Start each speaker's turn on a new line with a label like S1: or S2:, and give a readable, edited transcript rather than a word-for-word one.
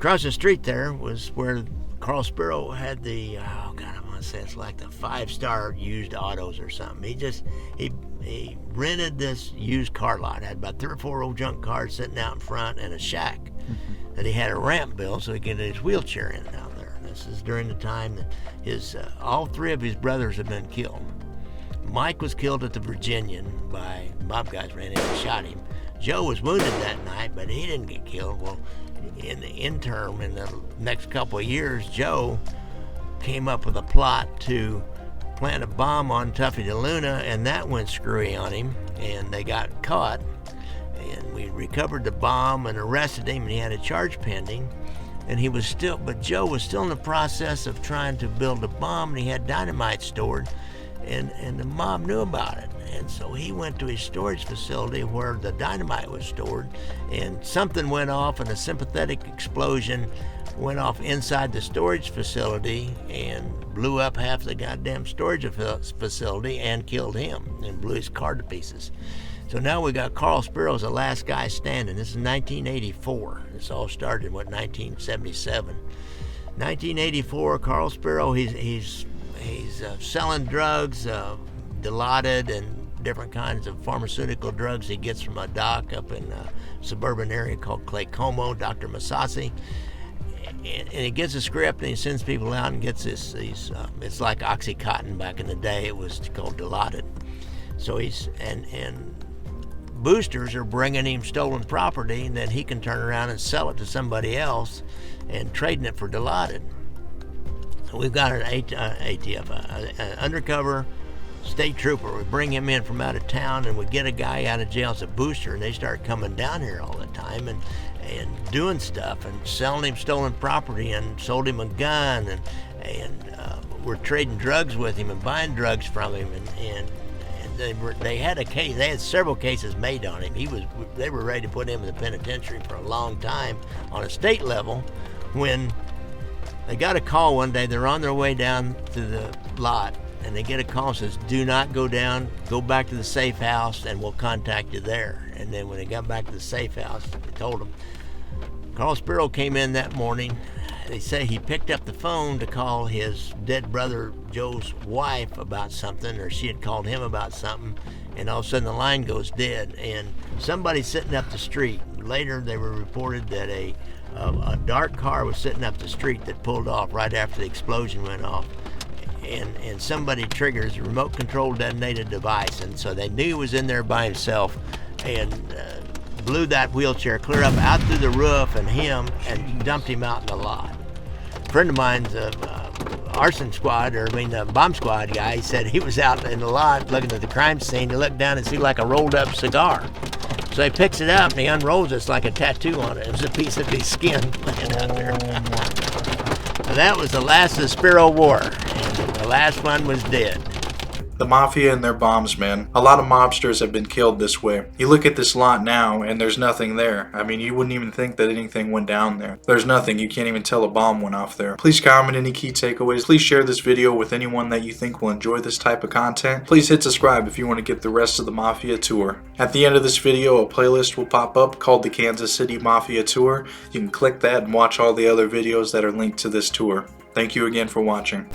S1: across the street there was where Carl Spero had the, oh God, I want to say it's like the 5-star used autos or something. He rented this used car lot. It had about 3 or 4 old junk cars sitting out in front and a shack that he had a ramp built so he could get his wheelchair in down there. This is during the time that all 3 of his brothers had been killed. Mike was killed at the Virginian by mob guys, ran in and shot him. Joe was wounded that night, but he didn't get killed. Well, in the interim, in the next couple of years, Joe came up with a plot to plant a bomb on Tuffy DeLuna, and that went screwy on him, and they got caught. And we recovered the bomb and arrested him, and he had a charge pending. And but Joe was still in the process of trying to build a bomb, and he had dynamite stored, and the mob knew about it. And so he went to his storage facility where the dynamite was stored, and something went off, and a sympathetic explosion went off inside the storage facility and blew up half the goddamn storage facility and killed him and blew his car to pieces. So now we got Carl Spero as the last guy standing. This is 1984. This all started in 1977. 1984, Carl Spero, he's selling drugs, Dilaudid and different kinds of pharmaceutical drugs he gets from a doc up in a suburban area called Clay Como, Dr. Masasi. And he gets a script and he sends people out and gets these it's like Oxycontin back in the day. It was called Dilaudid. So and boosters are bringing him stolen property, and then he can turn around and sell it to somebody else and trading it for Dilaudid. So we've got an ATF, an undercover state trooper. We bring him in from out of town, and we get a guy out of jail as a booster, and they start coming down here all the time and doing stuff and selling him stolen property, and sold him a gun, and we're trading drugs with him and buying drugs from him, and they had a case. They had several cases made on him. They were ready to put him in the penitentiary for a long time on a state level. When they got a call one day, they're on their way down to the lot, and they get a call that says, "Do not go down. Go back to the safe house, and we'll contact you there." And then when they got back to the safe house, they told them. Carl Spero came in that morning. They say he picked up the phone to call his dead brother Joe's wife about something, or she had called him about something, and all of a sudden the line goes dead, and somebody's sitting up the street. Later they were reported that a dark car was sitting up the street that pulled off right after the explosion went off, and somebody triggers a remote control detonated device, and so they knew he was in there by himself, and blew that wheelchair clear up out through the roof and dumped him out in the lot. A friend of mine's bomb squad guy, he said he was out in the lot looking at the crime scene. He looked down and see like a rolled up cigar. So he picks it up and he unrolls it. It's like a tattoo on it. It was a piece of his skin laying out there. And that was the last of the Spero War. And the last one was dead.
S2: The Mafia and their bombs, man. A lot of mobsters have been killed this way. You look at this lot now, and there's nothing there. I mean, you wouldn't even think that anything went down there. There's nothing. You can't even tell a bomb went off there. Please comment any key takeaways. Please share this video with anyone that you think will enjoy this type of content. Please hit subscribe if you want to get the rest of the Mafia tour. At the end of this video, a playlist will pop up called the Kansas City Mafia Tour. You can click that and watch all the other videos that are linked to this tour. Thank you again for watching.